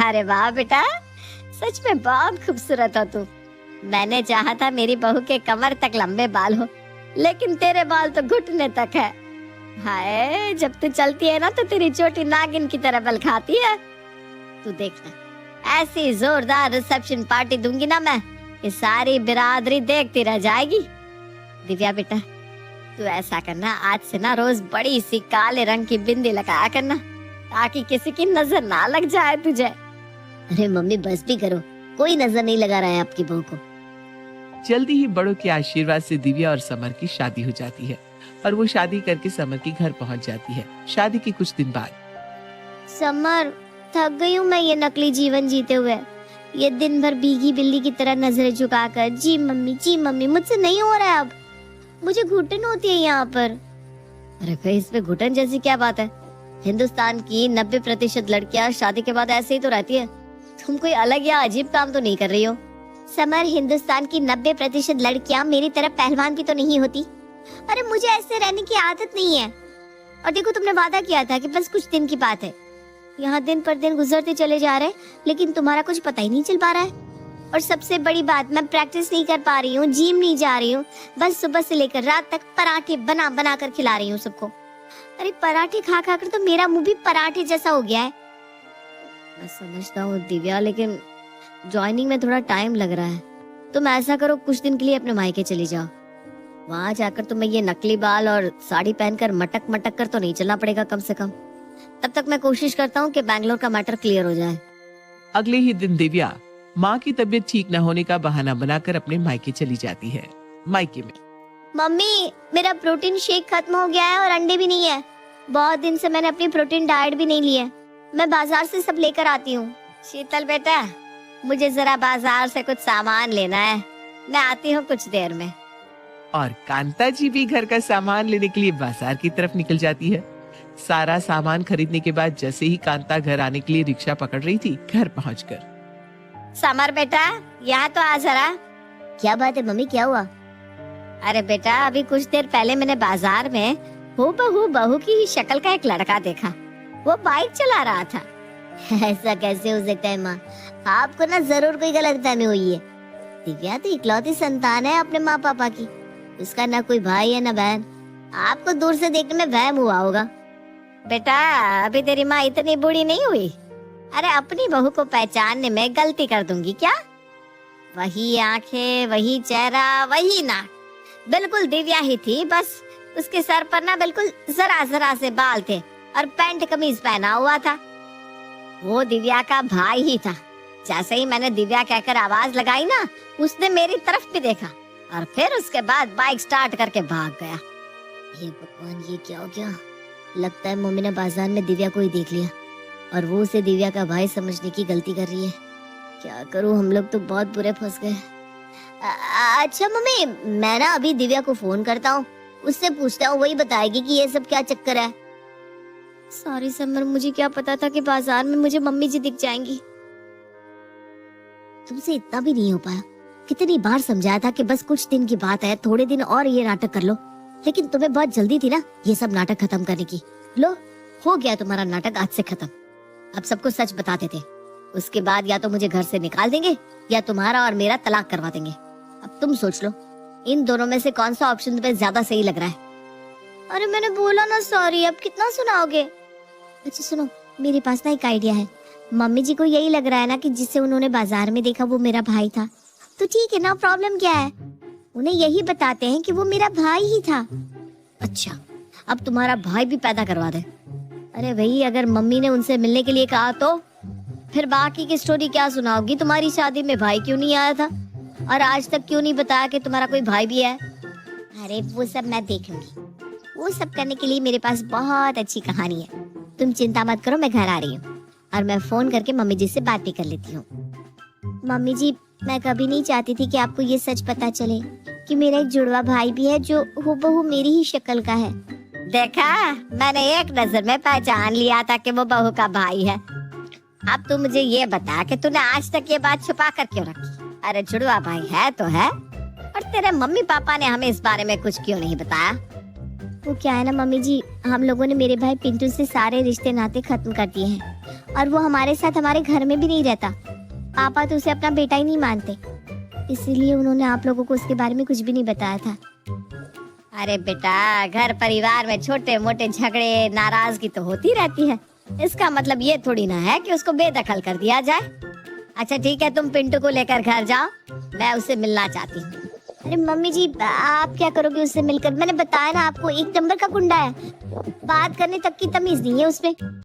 अरे वाह बेटा, सच में बहुत खूबसूरत हो तू। मैंने चाहा था मेरी बहू के कमर तक लंबे बाल हो, लेकिन तेरे बाल तो घुटने तक है। हाय, जब तू चलती है ना तो तेरी चोटी नागिन की तरह बल खाती है। तू देखना, ऐसी जोरदार रिसेप्शन पार्टी दूंगी ना मैं, ये सारी बिरादरी देखती रह जाएगी। दिव्या बेटा, तू ऐसा करना, आज से ना रोज बड़ी सी काले रंग की बिंदी लगाया करना, ताकि किसी की नजर ना लग जाए तुझे। अरे मम्मी बस भी करो, कोई नजर नहीं लगा रहा है आपकी बहू को। जल्दी ही बड़ों के आशीर्वाद से दिव्या और समर की शादी हो जाती है और वो शादी करके समर के घर पहुंच जाती है। शादी के कुछ दिन बाद समर, थक गई हूँ मैं ये नकली जीवन जीते हुए। ये दिन भर भीगी बिल्ली की तरह नजरें झुकाकर जी मम्मी मुझसे नहीं हो रहा है। अब मुझे घुटन होती है यहाँ पर। अरे भाई, इसमें घुटन जैसी क्या बात है? हिंदुस्तान की 90% लड़कियां शादी के बाद ऐसे ही तो रहती है। तुम कोई अलग या अजीब काम तो नहीं कर रही हो? समर, हिंदुस्तान की 90% लड़कियां मेरी तरह पहलवान भी तो नहीं होती। अरे मुझे ऐसे रहने की आदत नहीं है। और देखो, तुमने वादा किया था कि बस कुछ दिन की बात है। यहाँ दिन पर दिन गुजरते चले जा रहे हैं, लेकिन तुम्हारा कुछ पता ही नहीं चल पा रहा है। और सबसे बड़ी बात, मैं प्रैक्टिस नहीं कर पा रही हूँ, जिम नहीं जा रही हूँ। बस सुबह से लेकर रात तक पराठे बना बना कर खिला रही हूँ सबको। अरे पराठे खा खा कर तो मेरा मुंह भी पराठे जैसा हो गया है। मैं समझता हूँ दिव्या, लेकिन ज्वाइनिंग में थोड़ा टाइम लग रहा है। तुम ऐसा करो, कुछ दिन के लिए अपने मायके चली जाओ। वहाँ जाकर तुम्हें ये नकली बाल और साड़ी पहनकर मटक मटक कर तो नहीं चलना पड़ेगा कम से कम। तब तक मैं कोशिश करता हूँ कि बैंगलोर का मैटर क्लियर हो जाए। अगले ही दिन दिव्या माँ की तबीयत ठीक न होने का बहाना बनाकर अपने मायके चली जाती है। मायके में मम्मी, मेरा प्रोटीन शेक खत्म हो गया है और अंडे भी नहीं है। बहुत दिन से मैंने अपनी प्रोटीन डाइट भी नहीं ली है। मैं बाजार से सब लेकर आती हूँ। शीतल बेटा, मुझे जरा बाजार से कुछ सामान लेना है, मैं आती हूँ कुछ देर में। और कांता जी भी घर का सामान लेने के लिए बाजार की तरफ निकल जाती है। सारा सामान खरीदने के बाद जैसे ही कांता घर आने के लिए रिक्शा पकड़ रही थी, घर पहुंचकर समर बेटा, यहाँ तो आ जरा। क्या बात है मम्मी, क्या हुआ? अरे बेटा, अभी कुछ देर पहले मैंने बाजार में हूबहू बहू की ही शक्ल का एक लड़का देखा। वो बाइक चला रहा था। ऐसा कैसे हो सकता है माँ? आपको ना जरूर कोई गलतफहमी हुई है। दिव्या तो इकलौती संतान है अपने माँ पापा की। उसका ना कोई भाई है ना बहन। आपको दूर से देखने में वहम हुआ होगा। बेटा, अभी तेरी माँ इतनी बूढ़ी नहीं हुई। अरे अपनी बहू को पहचानने में गलती कर दूंगी क्या? वही आंखें, वही चेहरा, वही नाक, बिल्कुल दिव्या ही थी। बस उसके सर पर ना बिल्कुल जरा जरा से बाल थे और पैंट कमीज पहना हुआ था। वो दिव्या का भाई ही था। जैसे ही मैंने दिव्या कहकर आवाज लगाई ना, उसने मेरी तरफ भी देखा और फिर उसके बाद बाइक स्टार्ट करके भाग गया। ये भगवान, ये क्या हो गया? लगता है मम्मी ने बाजार में दिव्या को ही देख लिया और वो उसे दिव्या का भाई समझने की गलती कर रही है। क्या करूं, हम लोग तो बहुत बुरे फंस गए। अच्छा मम्मी, मैं ना अभी दिव्या को फोन करता हूँ, उससे पूछता हूँ, वही बताएगी कि ये सब क्या चक्कर है। सॉरी समर, मुझे क्या पता था कि बाजार में मुझे मम्मी जी दिख जाएंगी। तुमसे इतना भी नहीं हो पाया। कितनी बार समझाया था कि बस कुछ दिन की बात है, थोड़े दिन और ये नाटक कर लो, लेकिन तुम्हें बहुत जल्दी थी ना ये सब नाटक खत्म करने की। लो, हो गया तुम्हारा नाटक आज से खत्म। अब सबको सच बताते थे, उसके बाद या तो मुझे घर से निकाल देंगे या तुम्हारा और मेरा तलाक करवा देंगे। अब तुम सोच लो, इन दोनों में से कौन सा ऑप्शन तुम्हें ज्यादा सही लग रहा है? अरे मैंने बोला ना सॉरी, अब कितना सुनाओगे? अच्छा सुनो, मेरे पास ना एक आइडिया है। मम्मी जी को यही लग रहा है ना कि जिसे उन्होंने बाजार में देखा वो मेरा भाई था, तो ठीक है ना, प्रॉब्लम क्या है? उन्हें यही बताते हैं कि वो मेरा भाई ही था। अच्छा, अब तुम्हारा भाई भी पैदा करवा दे। अरे भाई, अगर मम्मी ने उनसे मिलने के लिए कहा तो फिर बाकी की स्टोरी क्या सुनाओगी? तुम्हारी शादी में भाई क्यों नहीं आया था और आज तक क्यों नहीं बताया कि तुम्हारा कोई भाई भी है? अरे वो सब मैं देख लूंगी। वो सब करने के लिए मेरे पास बहुत अच्छी कहानी है। तुम चिंता मत करो, मैं घर आ रही हूँ और मैं फोन करके मम्मी जी से बात भी कर लेती हूँ। मम्मी जी, मैं कभी नहीं चाहती थी कि आपको ये सच पता चले कि मेरा एक जुड़वा भाई भी है जो हूबहू मेरी ही शक्ल का है। देखा, मैंने एक नजर में पहचान लिया था कि वो बहू का भाई है। अब तू मुझे ये बता कि तूने आज तक ये बात छुपा कर क्यों रखी? अरे जुड़वा भाई है तो है, और तेरे मम्मी पापा ने हमें इस बारे में कुछ क्यों नहीं बताया? वो क्या है ना मम्मी जी, हम लोगों ने मेरे भाई पिंटू से सारे रिश्ते नाते खत्म कर दिए हैं और वो हमारे साथ हमारे घर में भी नहीं रहता। पापा तो उसे अपना बेटा ही नहीं मानते, इसीलिए उन्होंने आप लोगों को उसके बारे में कुछ भी नहीं बताया था। अरे बेटा, घर परिवार में छोटे मोटे झगड़े नाराजगी तो होती रहती है, इसका मतलब ये थोड़ी ना है कि उसको बेदखल कर दिया जाए। अच्छा ठीक है, तुम पिंटू को लेकर घर जाओ, मैं उससे मिलना चाहती हूँ। अरे मम्मी जी, आप क्या करोगे उससे मिलकर? मैंने बताया ना आपको, एक नंबर का गुंडा है, बात करने तक की तमीज नहीं है उसमें।